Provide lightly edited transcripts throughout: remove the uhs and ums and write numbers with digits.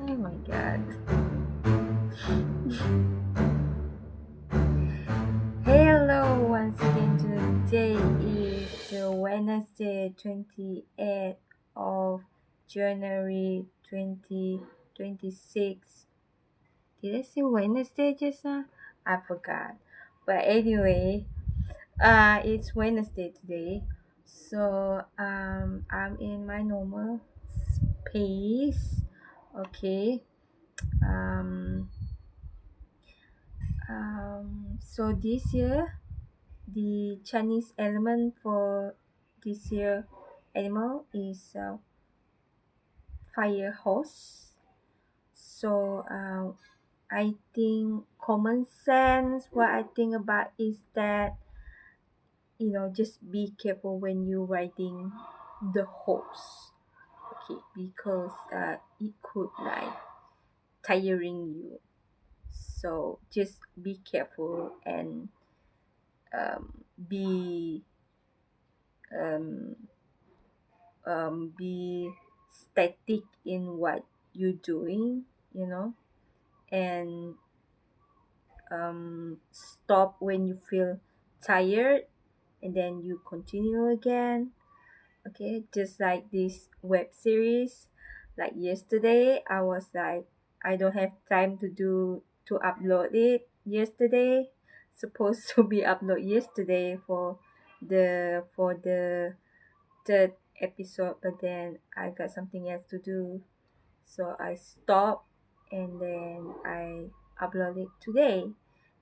Oh my god. Hello once again. Today is the Wednesday 28th of January 2026. Did I say Wednesday just now? I forgot. But anyway, it's Wednesday today. So I'm in my normal space. Okay. Um so this year, the Chinese element for this year animal is fire horse. So I think common sense. What I think about is that just be careful when you riding the horse. Okay, because it could like tiring you. So just be careful and be um, be static in what you're doing, and stop when you feel tired, and then you continue again. Okay, just like this web series. Like yesterday, I was like, I don't have time to upload it yesterday. Supposed to be upload yesterday for the third episode, but then I got something else to do. So I stopped and then I upload it today.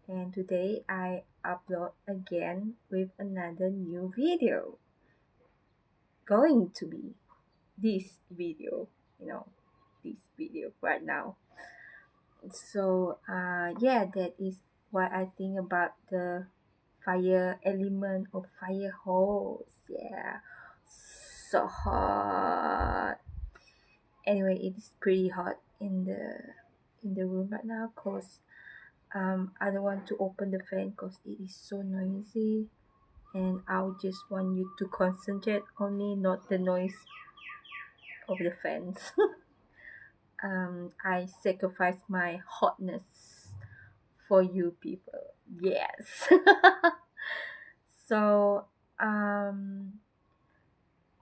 And today I upload again with another new video. Going to be this video, you know, this video right now. So yeah, that is what I think about the fire element of fire hose. Yeah, so hot. Anyway, it is pretty hot in the room right now because I don't want to open the fan because it is so noisy, and I would just want you to concentrate on me, not the noise of the fans. I sacrifice my hotness for you people. Yes. So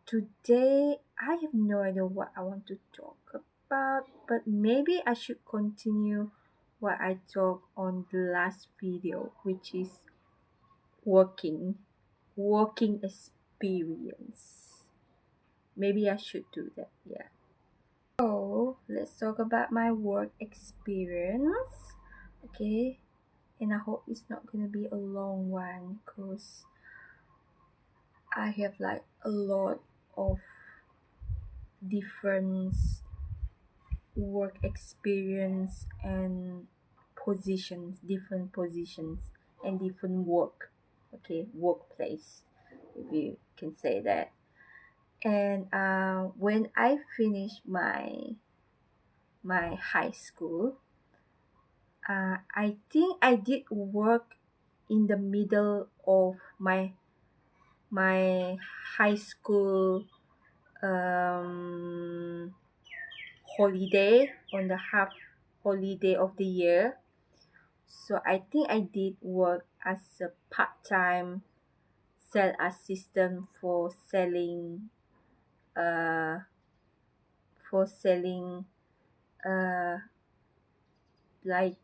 today I have no idea what I want to talk about, but maybe I should continue what I talked on the last video, which is working experience. Maybe I should do that. Yeah. So let's talk about my work experience. Okay. And I hope it's not gonna be a long one because I have like a lot of different work experience and different positions and different work. Okay, workplace, if you can say that. And when I finished my high school, I think I did work in the middle of my high school um, holiday, on the half holiday of the year. So I think I did work as a part-time sales assistant uh for selling uh like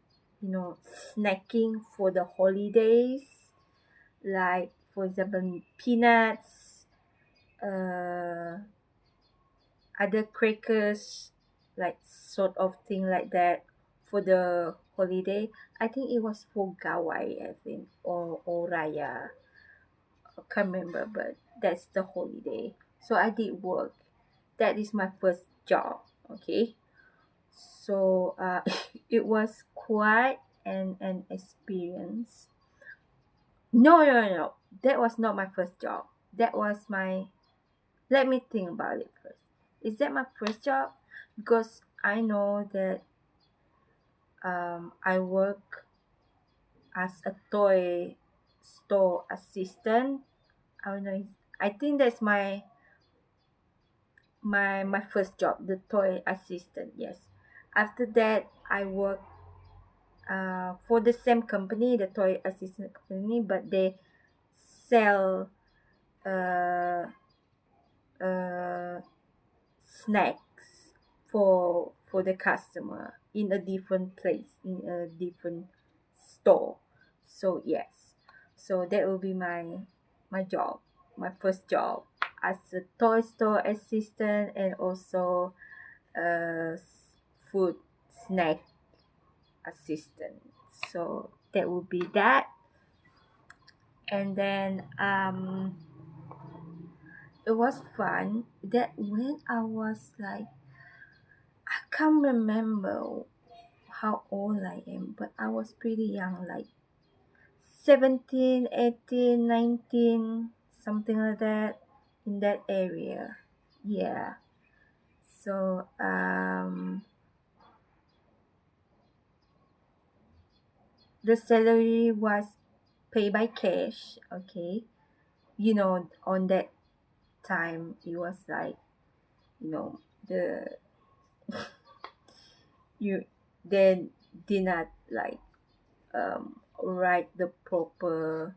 snacking for the holidays, like for example peanuts, uh other crackers, like sort of thing like that for the holiday. I think it was for Gawai, I think, or Raya. I can't remember, but that's the holiday. So I did work. That is my first job. Okay. So it was quite an experience. No, no, no, no. That was not my first job. That was my. Let me think about it first. Is that my first job? Because I know that I work as a toy store assistant. I don't know. I think that's my first job, the toy assistant. Yes, After that, I worked for the same company, the toy assistant company, but they sell uh, uh, snacks for the customer in a different place, in a different store. So yes, so that will be my job, my first job as a toy store assistant, and also food snack assistant. So that would be that. And then it was fun that when I was like, I can't remember how old I am, but I was pretty young, like 17, 18, 19, something like that, in that area. Yeah. So the salary was paid by cash. Okay. On that time it was like, the you they did not like write the proper,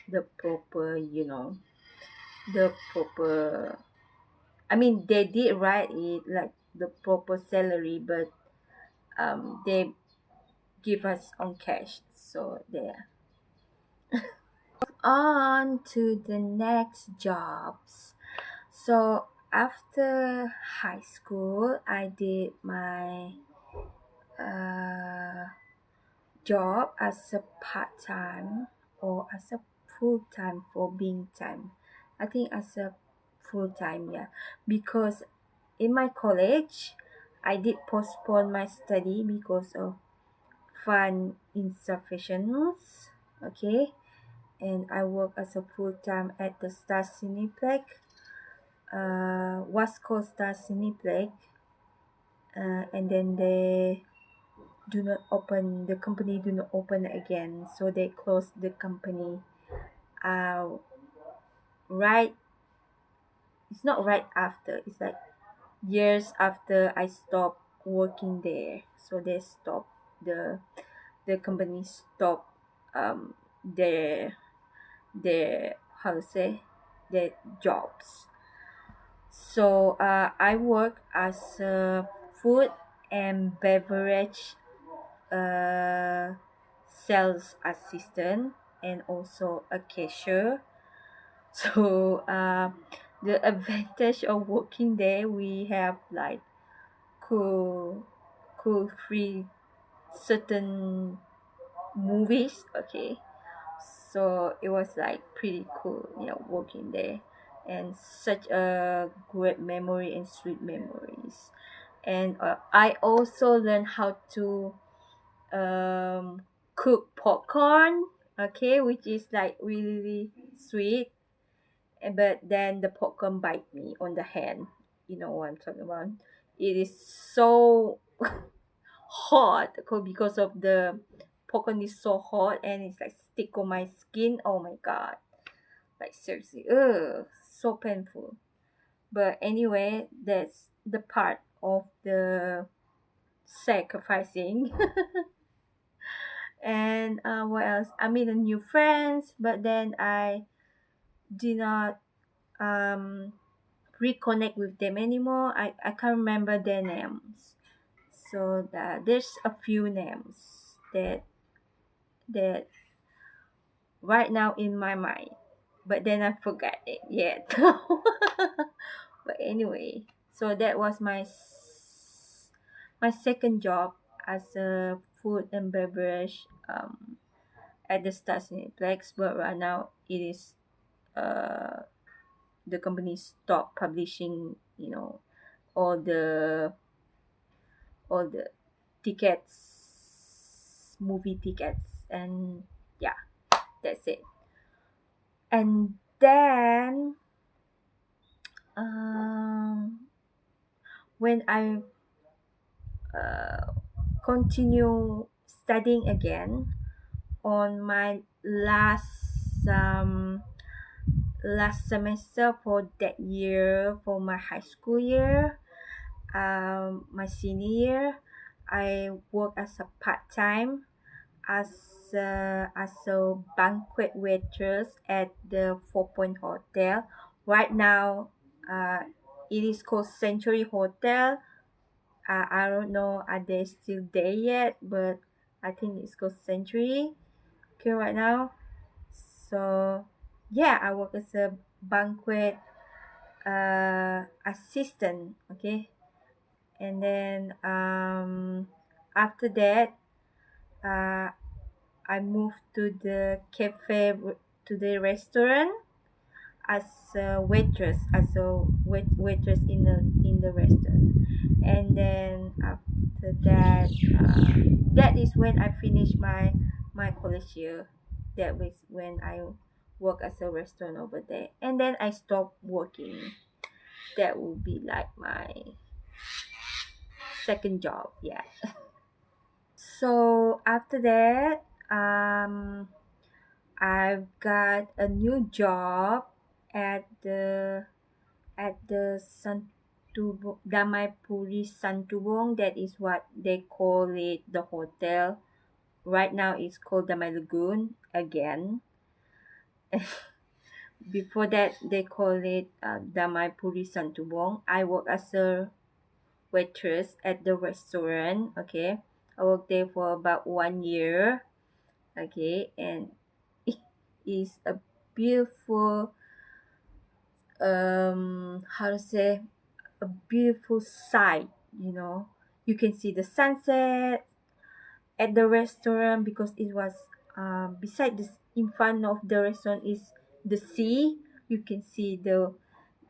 the proper. I mean, they did write it like the proper salary, but they give us on cash. So there. On to the next jobs. So after high school, I did my uh, job as a part time or as a full time for being time. I think as a full time, yeah, because in my college, I did postpone my study because of fund insufficiency. Okay, and I work as a full time at the Star Cineplex, Wasco Star Cineplex, and then the company do not open again, so they closed the company. Uh, right, it's not right after. It's like years after I stopped working there, so they stopped the company stopped their how to say, their jobs. So I work as a food and beverage uh, sales assistant and also a cashier. So the advantage of working there, we have like cool free certain movies. Okay, so it was like pretty cool, working there, and such a great memory and sweet memories. And I also learned how to um, cook popcorn. Okay, which is like really sweet. But then the popcorn bite me on the hand. You know what I'm talking about. It is so hot because of the popcorn is so hot, and it's like stick on my skin. Oh my god. Like seriously. Ugh. So painful. But anyway, that's the part of the sacrificing. And what else? I made a new friends, but then I did not um reconnect with them anymore. I can't remember their names. So there's a few names that right now in my mind, but then I forgot it yet. But anyway, so that was my second job as a food and beverage at the Star Cineplex. But right now it is uh the company stopped publishing, all the all the tickets, movie tickets, and yeah, that's it. And then um, when I continue studying again on my last semester for that year, for my high school year, my senior year, I work as a part-time as a banquet waitress at the Four Point Hotel. Right now, it is called Century Hotel. I don't know are they still there yet, but I think it's called Century. Okay, right now. So yeah, I work as a banquet assistant. Okay, and then after that, uh, I moved to the to the restaurant as a waitress, as a waitress in the restaurant. And then after that, that is when I finished my college year. That was when I work as a restaurant over there, and then I stopped working. That would be like my second job. Yeah. So after that, I've got a new job at the Santubong, Damai Puri Santubong. That is what they call it, the hotel. Right now it's called Damai Lagoon again. Before that they call it Damai Puri Santubong. I work as a waitress at the restaurant. Okay, I worked there for about 1 year. Okay, and it is a beautiful how to say, a beautiful sight. You can see the sunset at the restaurant because it was beside this, in front of the restaurant is the sea. You can see the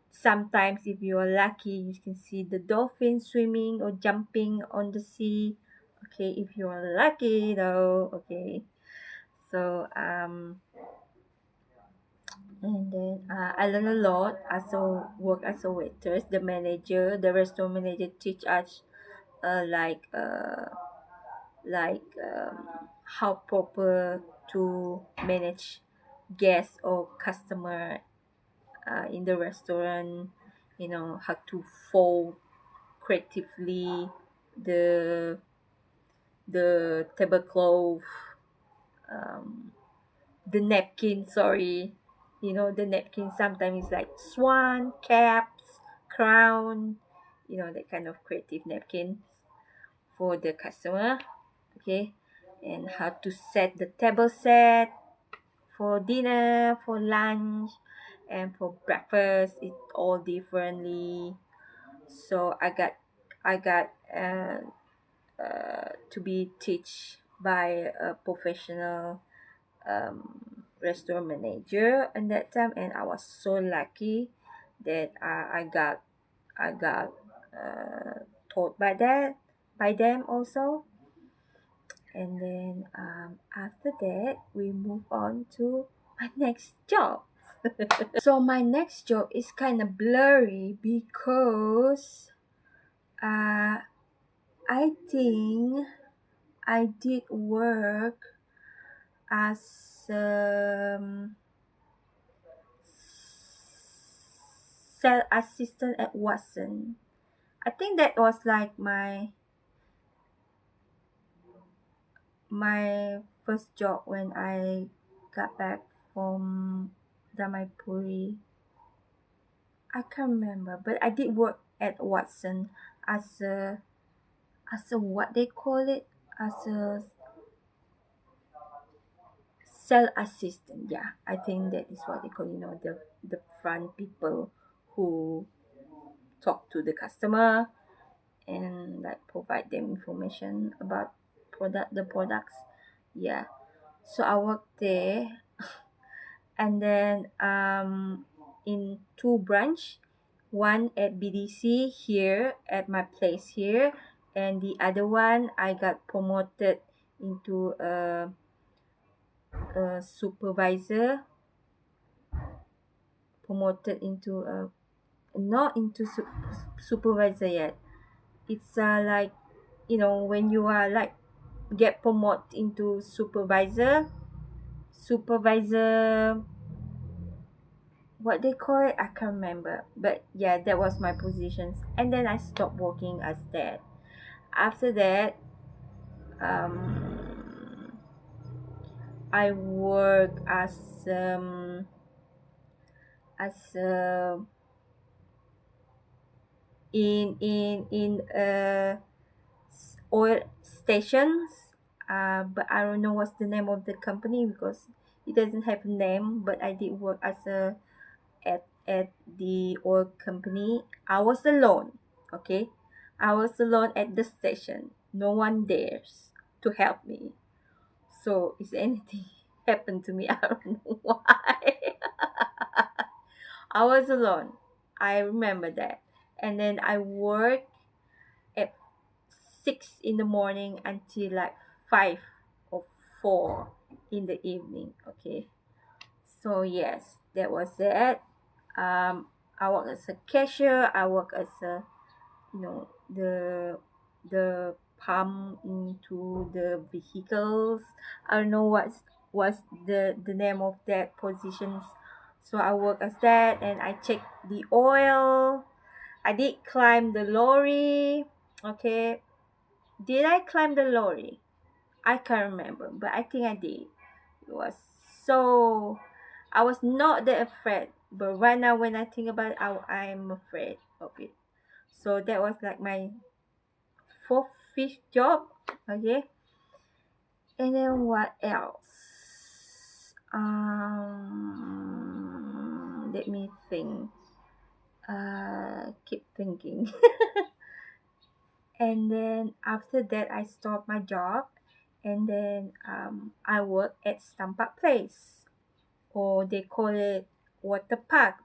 sometimes, if you are lucky, you can see the dolphins swimming or jumping on the sea. Okay, if you are lucky though. Okay, so and then I learn a lot as a work as a waitress. The restaurant manager teach us like how proper to manage guests or customer in the restaurant. How to fold creatively the tablecloth, um, the napkin. Sorry, the napkin sometimes is like swan, caps, crown. That kind of creative napkin for the customer. Okay, and how to set the table set for dinner, for lunch, and for breakfast. It's all differently. So I got to be teach by a professional restaurant manager at that time, and I was so lucky that I got taught by them also. And then after that, we move on to my next job. So my next job is kind of blurry because I think I did work as cell assistant at Watson. I think that was like my first job when I got back from Damaipuri. I can't remember, but I did work at Watson as a what they call it, as a cell assistant. Yeah, I think that is what they call, the front people who talk to the customer and like provide them information about the products. Yeah, so I worked there. And then in two branch, one at BDC here at my place here, and the other one I got promoted into a supervisor, promoted into a not into supervisor yet. It's like, when you are like get promoted into supervisor, what they call it, I can't remember, but yeah, that was my positions. And then I stopped working as that. After that, um I work as in oil stations, but I don't know what's the name of the company because it doesn't have a name. But I did work as a at the oil company. I was alone. Okay, I was alone at the station. No one dares to help me. So is anything happened to me? I don't know why. I was alone. I remember that. And then I worked at 6 in the morning until like 5 or 4 in the evening. Okay. So yes, that was it. I work as a cashier. I work as a, the pump into the vehicles. I don't know what's the name of that positions. So I work as that, and I check the oil. I did climb the lorry. Okay, did I climb the lorry? I can't remember, but I think I did. It was so. I was not that afraid, but right now when I think about it, I'm afraid of it. So that was like my fourth, fifth job. Okay, and then what else? Let me think. Keep thinking. And then after that, I stopped my job, and then I work at Stampak Place, or they call it water park.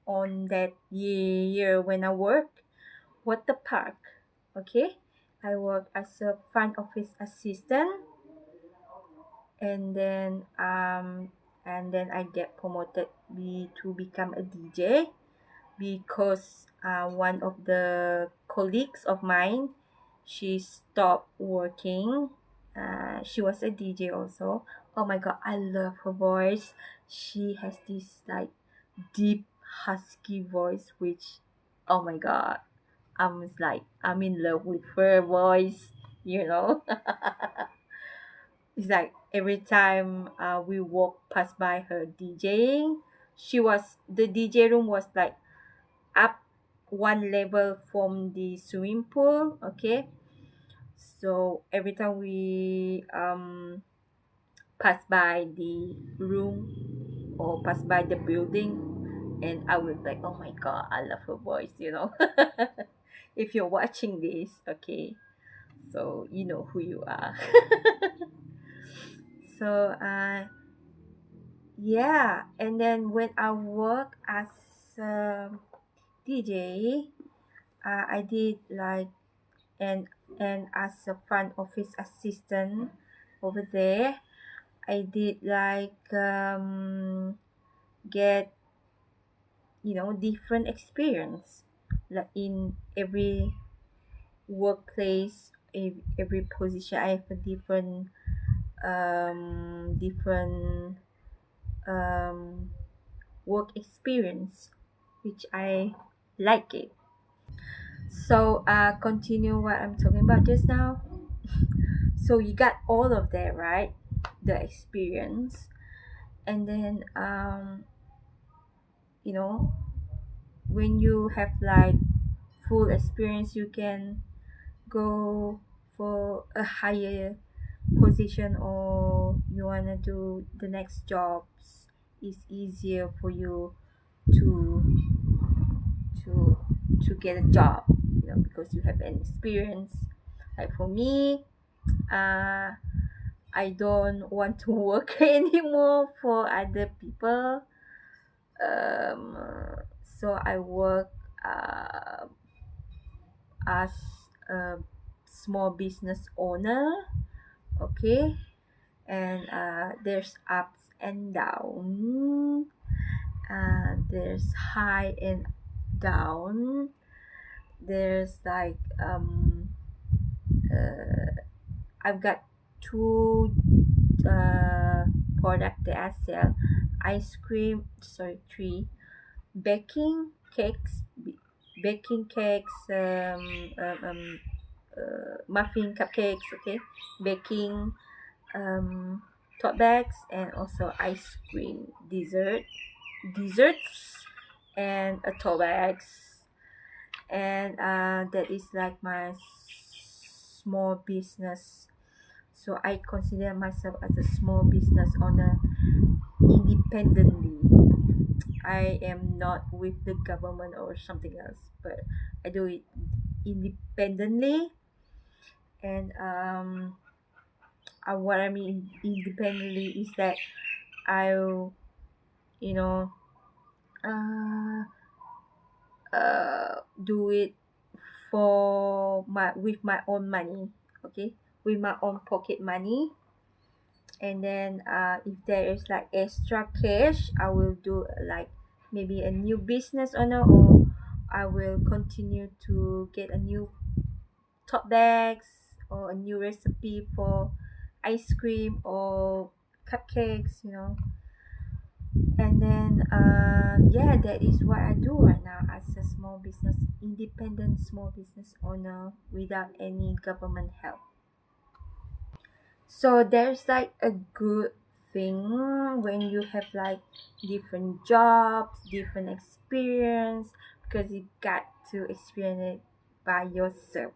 On that year when I work water park, okay, I work as a front office assistant, and then I get promoted to become a DJ because one of the colleagues of mine, she stopped working. She was a DJ also. Oh my god, I love her voice. She has this like deep husky voice, which, oh my god, I'm in love with her voice. You know, it's like every time we walk past by her DJing, the DJ room was like up one level from the swimming pool. Okay, so every time we pass by the room or pass by the building, and I would like, oh my god, I love her voice, if you're watching this, okay, so you know who you are. So yeah, and then when I work as a DJ, I did like, and as a front office assistant over there, I did like get different experience, like in every workplace, every position I have a different um work experience, which I like it. So continue what I'm talking about just now. So you got all of that, right? The experience, and then you know when you have like full experience, you can go for a higher position, or you want to do the next jobs. It's easier for you to to to get a job, because you have an experience. Like for me, uh I don't want to work anymore for other people. um so I work as a small business owner. Okay, and there's ups and down, there's high and down. There's like uh, I've got two product that I sell. Ice cream, sorry, three. baking cakes, baking cakes, muffin cupcakes, okay, baking, um, tote bags, and also ice cream, desserts, and tote bags, and that is like my small business. So I consider myself as a small business owner independently. I am not with the government or something else, but I do it independently. And what I mean independently is that I'll, you know, uh, do it for my with my own money, okay, with my own pocket money. And then if there is like extra cash, I will do like maybe a new business owner, or I will continue to get a new tote bags or a new recipe for ice cream or cupcakes, and then yeah, that is what I do right now as a small business, independent small business owner without any government help. So there's like a good thing when you have like different jobs, different experience, because you got to experience it by yourself,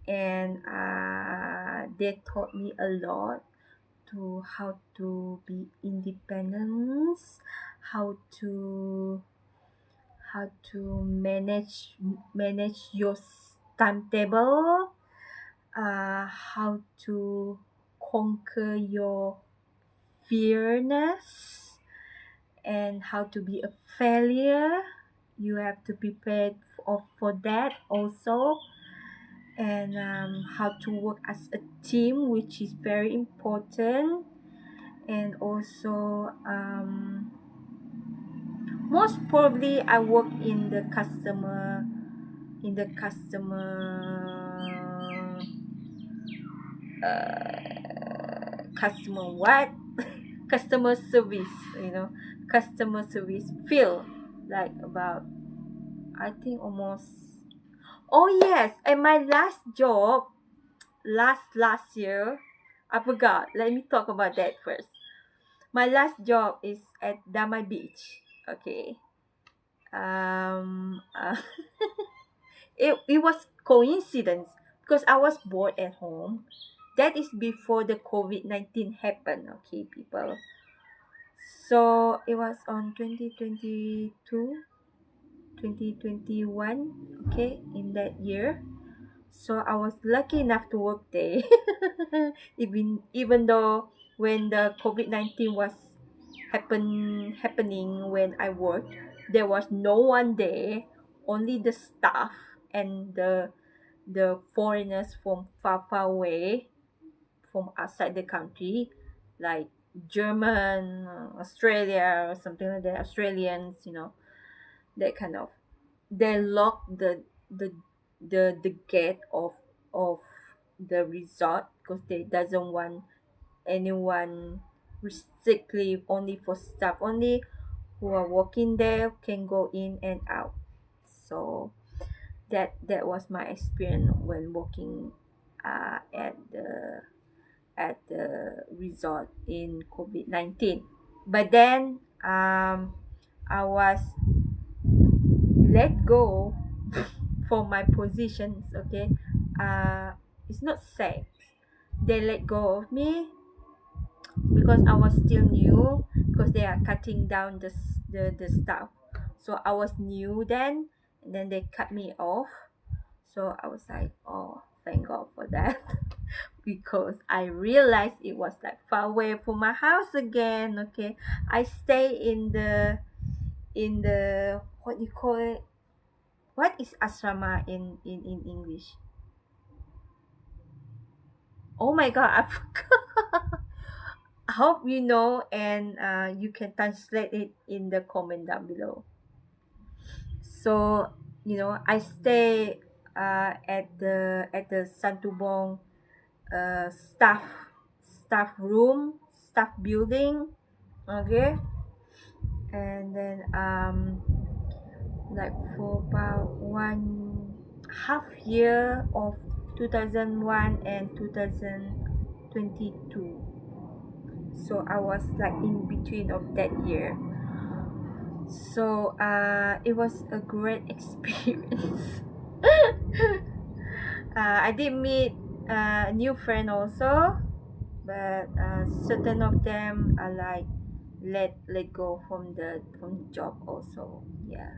and they taught me a lot to how to be independent, how to manage your timetable, how to conquer your fearness, and how to be a failure. You have to prepare for that also, and how to work as a team, which is very important. And also, most probably I work in the customer what customer service, customer service field, like about, I think, almost. Oh yes, and my last job, last year, I forgot, let me talk about that first. My last job is at Damai Beach, okay. um uh, it was coincidence because I was bored at home. That is before the COVID-19 happened, okay, people. So it was on 2022, 2021, okay, in that year. So I was lucky enough to work there. Even though when the COVID-19 was happening when I worked, there was no one there, only the staff and the foreigners from far away, from outside the country, like German, Australia, or something like that, Australians, that kind of. They lock the gate of the resort because they doesn't want anyone strictly only for staff only who are working there can go in and out. So that was my experience when working at the resort in COVID-19. But then I was let go for my positions, okay. It's not safe. They let go of me because I was still new, because they are cutting down the staff. So I was new then, and then they cut me off. So I was like, oh, thank God for that. Because I realized it was like far away from my house again, okay. I stay in the what you call it, what is asrama in English? Oh my God, I forgot. I hope you know, and you can translate it in the comment down below. So I stay at the Santubong staff room, staff building, okay. and then like for about 1.5 year of 2001 and 2022. So I was like in between of that year. So it was a great experience. I did meet a new friend also, but certain of them are like let go from the job also. Yeah.